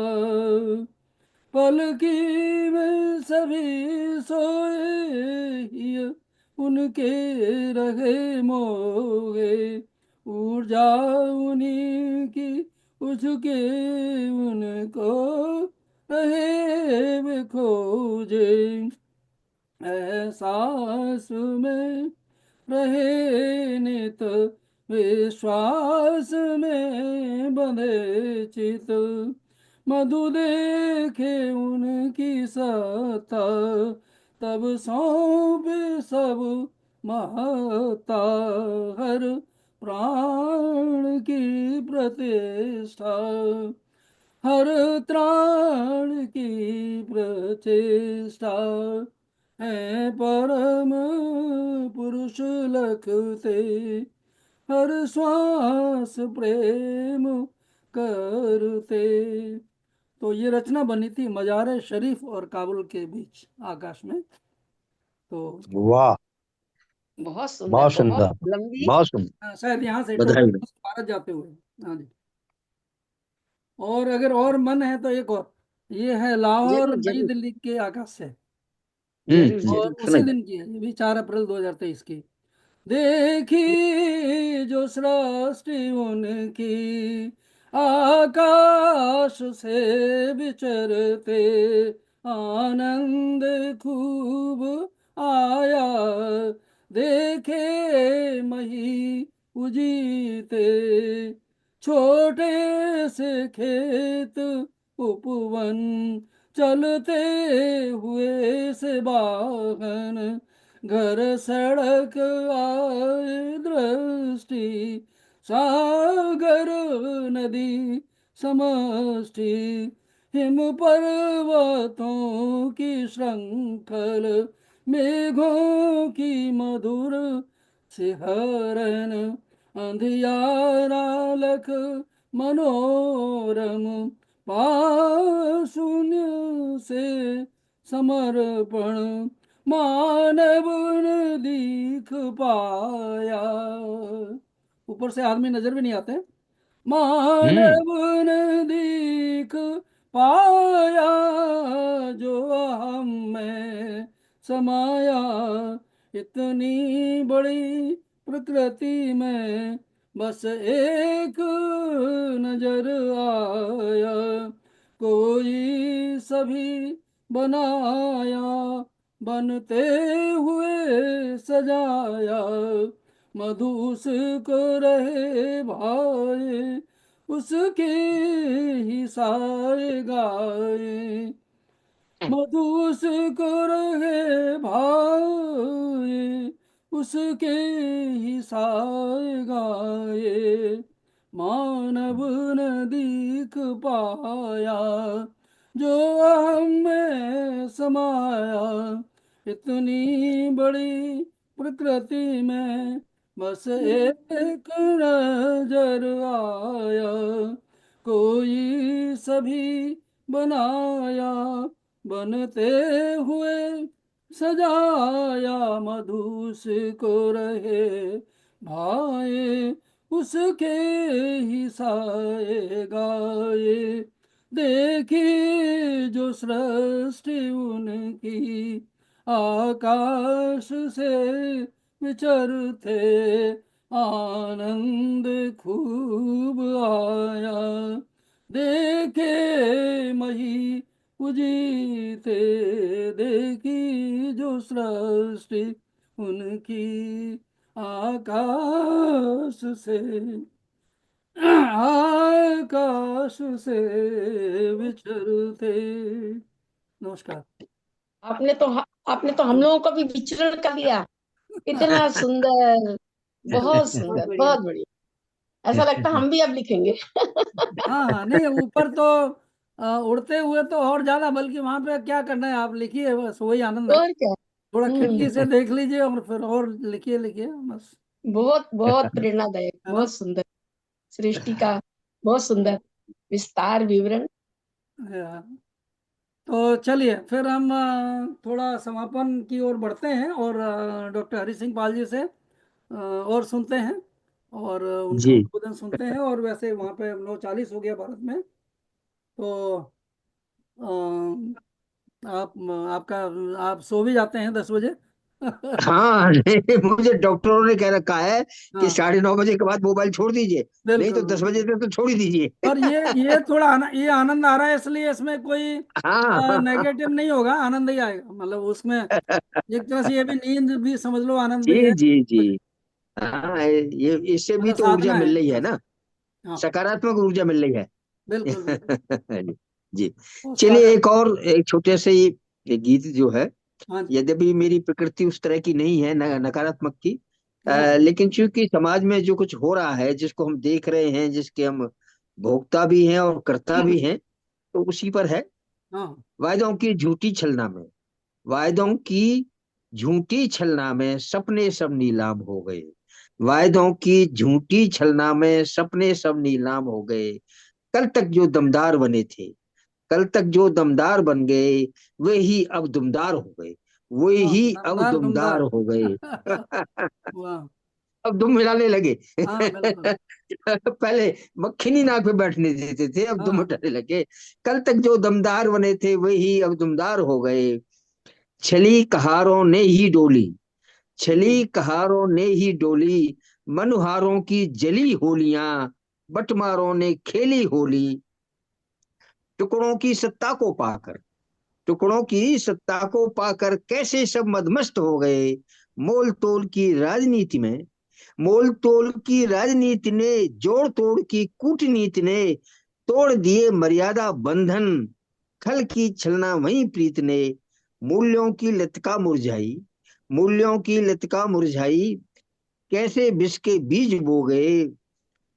पलकी में सभी सोए ही, उनके रहे मोहे, ऊर्जा उन्हीं की उसके, उनको रहे वे खोजे, एहसास में रहे नित, विश्वास में बंधे चित, मधु देखे उनकी सत्ता, तब सौंपे सब महत्ता, हर प्राण की प्रतिष्ठा, हर त्राण की प्रचेष्टा, है परम पुरुष लखते, हर श्वास प्रेम करते। तो ये रचना बनी थी मजार शरीफ और काबुल के बीच आकाश में। तो वाह, बहुत सुंदर, बहुत बहुत सुंदर, लंबी। बहुत सुंदर। शायद यहाँ से बधाई। टोरंटो से भारत जाते हुए। हाँ जी। और अगर और मन है तो एक और, ये है लाहौर जरूर नई जरूर दिल्ली के आकाश से, जरूर और जरूर। उसी सुनाइए। दिन की है, ये भी 4 अप्रैल 2023 की। देखी जो सृष्टि उनकी, आकाश से विचरते, आनंद खूब आया, देखे मही उजीते, छोटे से खेत उपवन, चलते हुए से वाहन, घर सड़क आए दृष्टि, सागर नदी समष्टि, हिम पर्वतों की श्रृंखल, मेघों की मधुर सिहरन, अंधियारा लख मनोरम, पाशून्य से समर्पण, मानव ने दीख पाया। ऊपर से आदमी नजर भी नहीं आते। हम्म। मानव ने दीख पाया, जो हम में समाया, इतनी बड़ी प्रकृति में बस एक नजर आया, कोई सभी बनाया, बनते हुए सजाया, मधुस को रहे भाए, उसके ही साए गाए, मधुस को रहे भाए, उसके ही साए गाए, मानव न दीख पाया, जो हमें समाया, इतनी बड़ी प्रकृति में बस एक नजर आया, कोई सभी बनाया, बनते हुए सजाया, मधुस को रहे भाए, उसके ही साए गाए। देखी जो सृष्टि उनकी, आकाश से विचरते, आनंद खूब आया। देखे मही उजीते, देखी जो सृष्टि उनकी, आकाश से, आकाश से विचरते। नमस्कार। आपने तो हम लोगों का भी विचरण कर दिया। इतना सुंदर, बहुत बहुत सुंदर, बढ़िया। बहुत बढ़िया। ऐसा लगता है हम भी अब लिखेंगे। हाँ हाँ, नहीं ऊपर तो उड़ते हुए तो और ज्यादा, बल्कि वहां पे क्या करना है आप लिखिए, बस वही आनंद है। और क्या। थोड़ा हम्म। खिड़की से देख लीजिए और फिर और लिखिए लिखिए बस। बहुत बहुत प्रेरणादायक, है ना? बहुत सुंदर। सृष्टि का बहुत सुंदर विस्तार विवरण। या, तो चलिए फिर हम थोड़ा समापन की ओर बढ़ते हैं और डॉक्टर हरि सिंह पाल जी से और सुनते हैं, और उनके जी उद्बोधन सुनते हैं। और वैसे वहाँ पे 9:40 हो गया भारत में, तो आप आपका आप सो भी जाते हैं 10 बजे। हाँ। नहीं, मुझे डॉक्टरों ने कह रखा है कि हाँ 9:30 बजे के बाद मोबाइल छोड़ दीजिए, नहीं तो बिल्कुल 10 बजे बिल्कुल। तक तो छोड़ ही दीजिए। और ये थोड़ा ये आनंद आ रहा है, इसलिए इसमें कोई हाँ। नेगेटिव नहीं होगा, आनंद ही आएगा, मतलब उसमें एक तरह से ये भी नींद भी समझ लो आनंद ही जी है। जी जी। हाँ, ये इससे भी मतलब तो ऊर्जा साधना है मिल एक रही तरह है से। ना, हाँ सकारात्मक ऊर्जा मिल रही है। बिल्कुल बिल्कुल। जी जी। तो चलिए, स्वागत। एक छोटे से ये गीत जो है, हाँ जी। यद्यपि मेरी प्रकृति उस तरह की नहीं है, नकारात्मक की, हाँ लेकिन चूंकि समाज में जो कुछ हो रहा है, जिसको हम देख रहे हैं, जिसके हम भोक्ता भी हैं और कर्ता भी हैं, तो उसी पर है। हाँ वायदों की झूठी छलना में, वायदों की झूठी छलना में सपने सब नीलाम हो गए। वायदों की झूठी छलना में सपने सब नीलाम हो गए। कल तक जो दमदार बने थे, कल तक जो दमदार बन गए, वे ही अब दुमदार हो गए, वे हाँ, ही अब दमदार दुमदार दुमदार। हो गए। वाह। अब दुम मिलाने लगे। हाँ बिल्कुल। पहले मक्खी नाक पे बैठने देते थे, अब दुम हाँ उठाने लगे। कल तक जो दमदार बने थे, वे ही अब दुमदार हो गए। छली कहारों ने ही डोली, छली कहारों ने ही डोली, मनुहारों की जली होलियां, बटमारों ने खेली होली। टुकड़ों की सत्ता को पाकर, टुकड़ों की सत्ता को पाकर कैसे सब मदमस्त हो गए। मोल तोल की राजनीति में, मोल तोल की राजनीति ने, जोड़ तोड़ की कूटनीति ने तोड़ दिए मर्यादा बंधन। खल की छलना वही प्रीत ने, मूल्यों की लतिका मुरझाई, मूल्यों की लतिका मुरझाई, कैसे विष के बीज बो गए।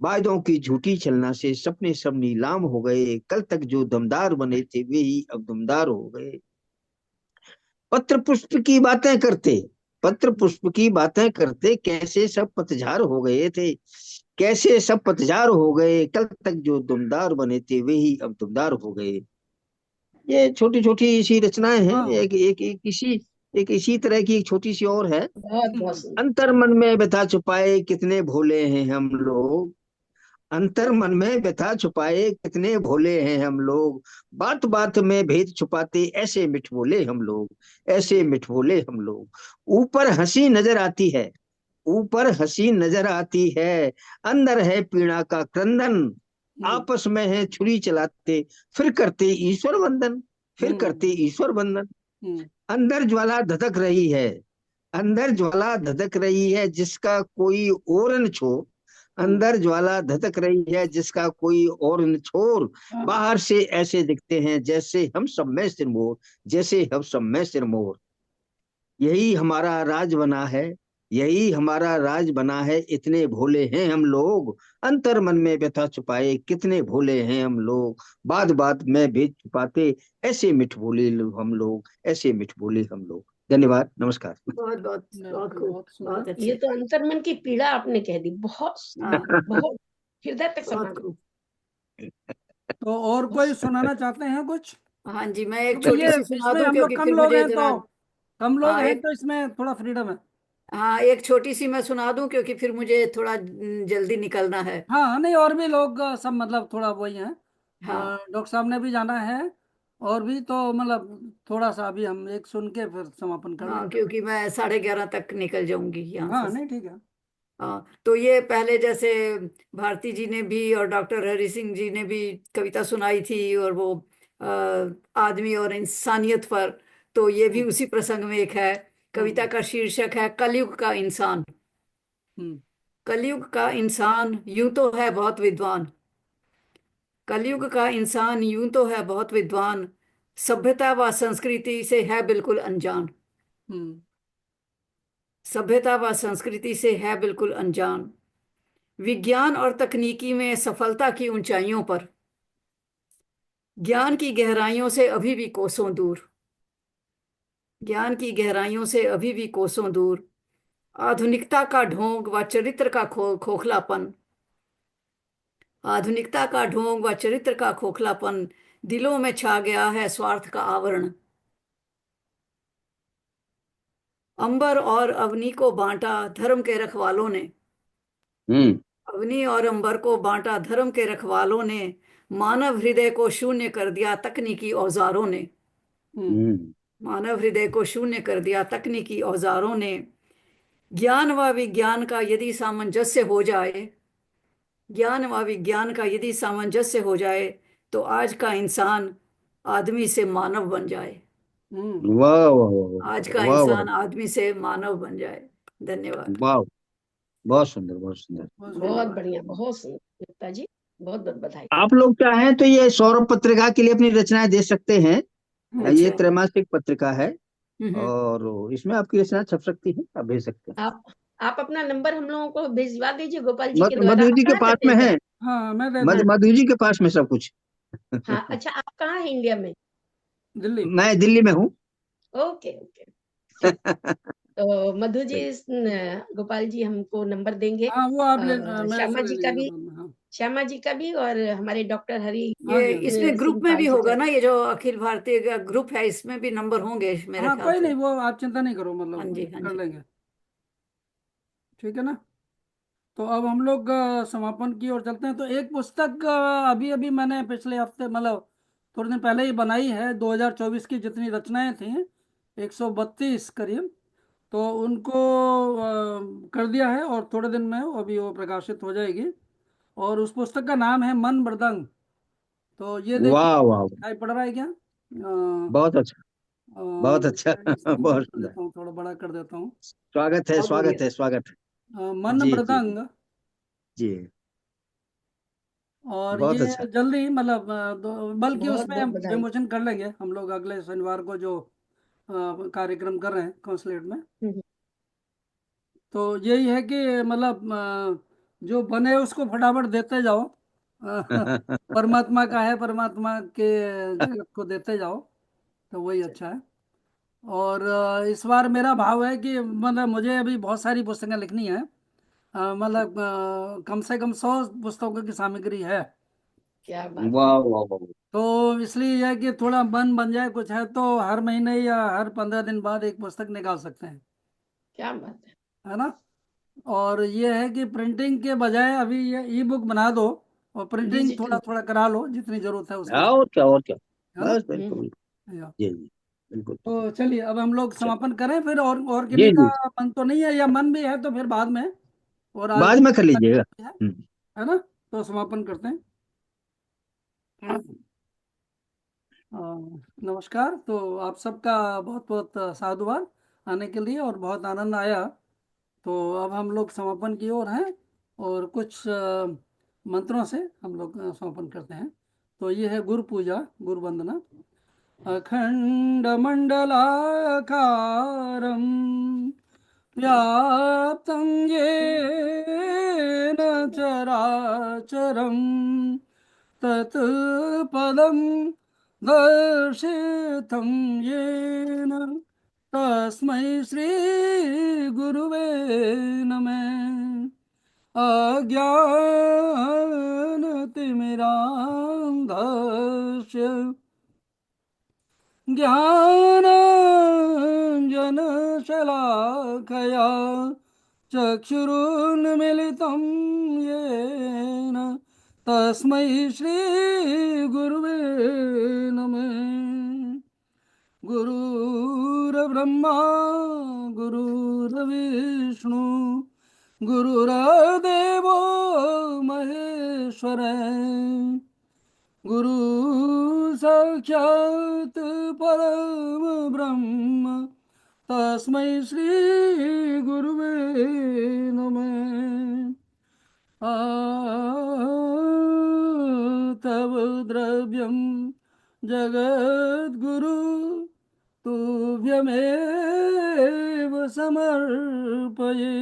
वायदों की झूठी छलना से सपने सब नीलाम हो गए। कल तक जो दमदार बने थे, वे ही अब दमदार हो गए। पत्र पुष्प की बातें करते, पत्र पुष्प की बातें करते, कैसे सब पतझार हो गए थे, कैसे सब पतझार हो गए। कल तक जो दुमदार बने थे, वे ही अब दुमदार हो गए। ये छोटी छोटी इसी रचनाएं हैं। हाँ। एक इसी तरह की एक छोटी सी और है। बहुत बहुत सुंदर। अंतर मन में व्यथा छुपाए कितने भोले हैं हम लोग, अंतर मन में व्यथा छुपाए कितने भोले हैं हम लोग। बात बात में भेद छुपाते ऐसे मिठ बोले हम लोग, ऐसे मिठ बोले हम लोग। ऊपर हंसी नजर आती है, ऊपर हंसी नजर आती है, अंदर है पीड़ा का क्रंदन। हम्म आपस में है छुरी चलाते, फिर करते ईश्वर वंदन, फिर हम्म करते ईश्वर वंदन। हम्म अंदर ज्वाला धधक रही है, अंदर ज्वाला धधक रही है, जिसका कोई और न छो। हम्म। अंदर ज्वाला धधक रही है, जिसका कोई और न छोर। हाँ बाहर से ऐसे दिखते हैं जैसे हम सब में सिरमौर, जैसे हम सब में सिरमौर। यही हमारा राज बना है, यही हमारा राज बना है, इतने भोले हैं हम लोग। अंतर मन में व्यथा छुपाए कितने भोले हैं हम लोग। बात बात में भेद छुपाते ऐसे मिठ भोले हम लोग, ऐसे मिठ भोले हम लोग। धन्यवाद, नमस्कार। बहुत बहुत बहुत बिल्कुल, खूब, बहुत बहुत सुंदर। ये अच्छे। तो अंतर्मन की पीड़ा आपने कह दी, बहुत हाँ, बहुत हृदय तक समा बहुत गई। खूब। तो और कोई सुनाना चाहते हैं कुछ? हाँ जी, मैं एक क्योंकि छोटी ये सी सुना इसमें दूं हम लोग क्योंकि कम फिर लोग मुझे हैं, जरा। तो कम लोग हाँ, हैं एक तो इसमें थोड़ा फ्रीडम है। हाँ, एक छोटी सी मैं सुना दूं, क्योंकि फिर मुझे थोड़ा जल्दी निकलना है। हाँ नहीं, और भी लोग सब मतलब थोड़ा वही हैं, हाँ डॉक्टर साहब ने भी जाना है, और भी तो मतलब थोड़ा सा अभी हम एक सुन के फिर समापन कर हाँ, लेंगे। क्योंकि मैं 11:30 तक निकल जाऊंगी यहाँ से। हाँ नहीं ठीक है। हाँ, तो ये पहले जैसे भारती जी ने भी और डॉक्टर हरि सिंह जी ने भी कविता सुनाई थी, और वो अ, आदमी और इंसानियत पर, तो ये भी हम्म उसी प्रसंग में एक है। कविता हम्म का शीर्षक है कलयुग का इंसान। हम्म कलयुग का इंसान यूं तो है बहुत विद्वान। कलयुग का इंसान यूं तो है बहुत विद्वान, सभ्यता व संस्कृति से है बिल्कुल अनजान। हम्म सभ्यता व संस्कृति से है बिल्कुल अनजान। विज्ञान और तकनीकी में सफलता की ऊंचाइयों पर, ज्ञान की गहराइयों से अभी भी कोसों दूर। ज्ञान की गहराइयों से अभी भी कोसों दूर। आधुनिकता का ढोंग व चरित्र का खोखलापन। आधुनिकता का ढोंग व चरित्र का खोखलापन, दिलों में छा गया है स्वार्थ का आवरण। अंबर और अवनी को बांटा धर्म के रखवालों ने। हम्म अवनी और अंबर को बांटा धर्म के रखवालों ने, मानव हृदय को शून्य कर दिया तकनीकी औजारों ने। हम्म हम्म मानव हृदय को शून्य कर दिया तकनीकी औजारों ने। ज्ञान व विज्ञान का यदि सामंजस्य हो जाए, ज्ञान व विज्ञान का यदि सामंजस्य हो जाए, तो आज का इंसान आदमी से मानव बन जाए। हम्म वाह वाह वाह आज का वाह वाह इंसान आदमी से मानव बन जाए। धन्यवाद। वाह। बहुत सुंदर, बहुत सुंदर। बहुत बहुत सुंदर। बढ़िया, बहुत सुंदर गीता जी, बहुत बहुत बधाई। आप लोग चाहें तो ये सौरभ पत्रिका के लिए अपनी रचनाएं दे सकते हैं। ये अच्छा। त्रैमासिक पत्रिका है, हम्म। और इसमें आपकी रचना छप सकती है, आप भेज सकते हैं। आप आप अपना नंबर हम लोगों को भिजवा दीजिए गोपाल जी के द्वारा। मधु आप जी के कहाँ पास में छत्तीसगढ़? है। हाँ मैं दे दूंगा। मधु जी के पास में सब कुछ। हाँ, अच्छा, आप कहाँ है इंडिया में? दिल्ली। मैं दिल्ली में हूँ। ओके ओके, ठीक। तो मधु जी गोपाल जी हमको नंबर देंगे। हाँ वो आप ले, मेरे से श्यामा ले जी का लीजिएगा भी, बाद में। हाँ श्यामा जी का भी, और हमारे डॉक्टर हरि हाँ ये जी हाँ जी। इसमें ग्रुप सिंह में भी पाल जी का होगा ना, भी। ये जो अखिल भारतीय का ग्रुप है, इसमें भी नंबर होंगे मेरे हाँ ख्याल कोई से। नहीं, वो आप चिंता नहीं करो, हाँ जी, मतलब हाँ कर जी। लेंगे। ठीक है ना। तो अब हम लोग समापन की ओर चलते हैं। तो एक पुस्तक अभी अभी मैंने पिछले हफ्ते मतलब थोड़े दिन पहले ही बनाई है, 2024 की जितनी रचनाएं थी 132 करीब, तो उनको कर दिया है, और थोड़े दिन में अभी वो प्रकाशित हो जाएगी। और उस पुस्तक का नाम है मन मृदंग। तो ये देखिए, वाह वाह वाह, दिखाई पड़ रहा है क्या? बहुत अच्छा, बहुत अच्छा। मैं इसको वो बहुत कर सुंदर। देता हूँ, थोड़ा बड़ा कर देता हूँ। स्वागत है, बहुत बढ़िया। स्वागत है, स्वागत है। मन जी जी मृदंग। जी। और बहुत ये अच्छा। जल्दी मतलब बल्कि बहुत उसमें बहुत हम बधाई। विमोचन कर लेंगे हम लोग अगले शनिवार को, जो कार्यक्रम कर रहे हैं कॉन्सलेट में। हम्म, तो यही है कि मतलब जो बने उसको फटाफट देते जाओ। परमात्मा का है, परमात्मा के जगत को देते जाओ, तो वही अच्छा है। और इस बार मेरा भाव है कि मतलब मुझे अभी बहुत सारी पुस्तकें लिखनी है, मतलब कम से कम 100 पुस्तकों की सामग्री है। क्या बात है, वाह वाह वाह। तो इसलिए यह है कि थोड़ा मन बन जाए कुछ है, तो हर महीने या हर 15 दिन बाद एक पुस्तक निकाल सकते हैं, क्या बात है। है ना। और ये है कि प्रिंटिंग के बजाय अभी ये ई बुक बना दो, और प्रिंटिंग थोड़ा डिजिटल। थोड़ा करा लो जितनी जरूरत है उसके हाँ, हिसाब, और क्या, और क्या। है ना। बस हम्म, बिल्कुल। या। जी जी, बिल्कुल। तो चलिए अब हम लोग चल, समापन करें फिर, और जी किन्हीं का जी, मन तो नहीं है, या मन भी है तो फिर बाद में, और आज बाद में कर लीजिएगा। है ना। तो समापन करते हैं। अ, नमस्कार। तो आप सबका बहुत बहुत साधुवाद आने के लिए, और बहुत आनंद आया। तो अब हम लोग समापन की ओर हैं, और कुछ मंत्रों से हम लोग समापन करते हैं। तो ये है गुरु पूजा, गुरु वंदना। अखंड मंडलाकारं व्याप्तं येन चराचरं तत्पदं दर्शितं येन तस्मै श्रीगुरुवे नमः। अज्ञानतिमिरान्धस्य ज्ञानाञ्जनशलाकया शलाकया चक्षुरुन्मिलितं येन तस्मै श्रीगुरुवे नमः। गुरुर्ब्रह्मा गुरुर्विष्णु गुरुर्देवो महेश्वर गुरु साक्षात् परम ब्रह्म तस्मै श्री गुरुवे नमः। तव द्रव्यं जगद्गुरु तुभ्यमेव समर्पये।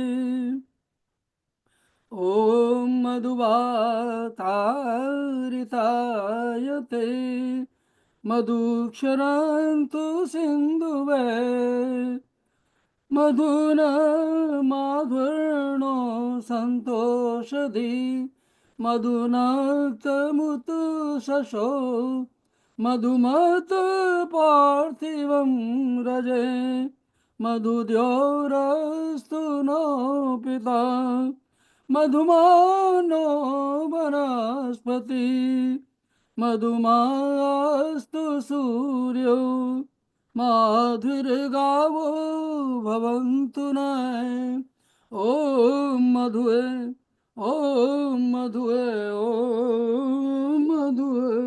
ॐ मधुवातारिताय ते मधुक्षरन्तु सिन्धुवे मधुना माधुर्णो सन्तोषधि मधुनाक्तमुतु शशो मधुमत पार्थिवं रजे मधुद्योरस्तु नो पिता मधुमानो वनस्पति मधुमास्तु सूर्यो माधुर्गावो भवन्तु नः। ॐ मधुए ॐ मधुए ॐ मधुए।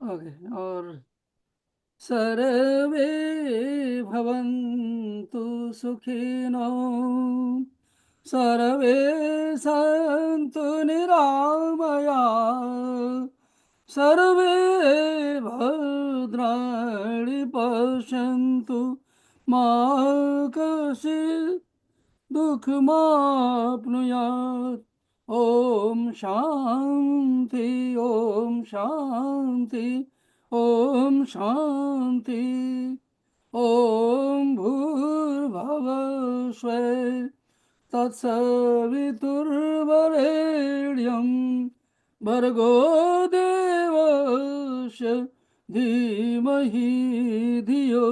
ओके, और सर्वे भवन्तु सुखिनो सर्वे सन्तु निरामया सर्वे भद्राणि पश्यन्तु मा कश्चित् दुःखमाप्नुयात्। ॐ शान्ति ॐ शान्ति ॐ शान्ति। ॐ भूर्भुवः स्वः तत्सवितुर्वरेण्यं भर्गो देवस्य धीमहि धियो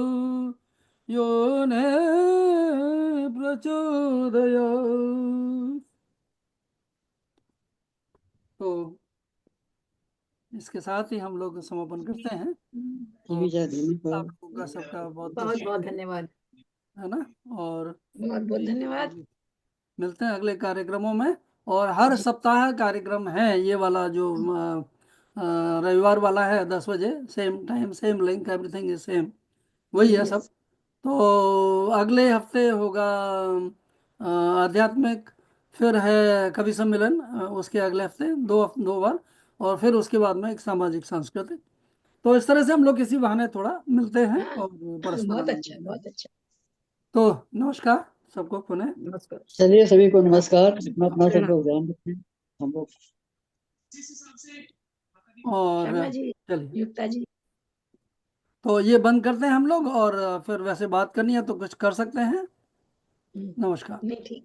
यो न प्रचोदयात्। तो इसके साथ ही हम लोग समापन करते हैं। तो जय धीमी पर आप लोगों का सबका बहुत बहुत बहुत धन्यवाद। है ना, और बहुत बहुत धन्यवाद। मिलते हैं अगले कार्यक्रमों में। और हर सप्ताह कार्यक्रम है, ये वाला जो रविवार वाला है 10 बजे, same time same link, everything is same, वही है सब। तो अगले हफ्ते होगा आध्यात्मिक, फिर है कवि सम्मेलन उसके अगले हफ्ते दो बार, और फिर उसके बाद में एक सामाजिक सांस्कृतिक। तो इस तरह से हम लोग किसी बहाने थोड़ा मिलते हैं हाँ, और परस्पर बहुत आनंद अच्छा, लेते हैं। बहुत अच्छा। तो नमस्कार सबको पुनः। नमस्कार। चलिए सभी को नमस्कार। अपना अपना सब प्रणाम। लोग ध्यान रखें। हम लोग और शर्मा जी, चलिए, युक्ता जी, तो ये बंद करते हैं हम लोग, और फिर वैसे बात करनी है तो कुछ कर सकते हैं। नमस्कार। नहीं ठीक।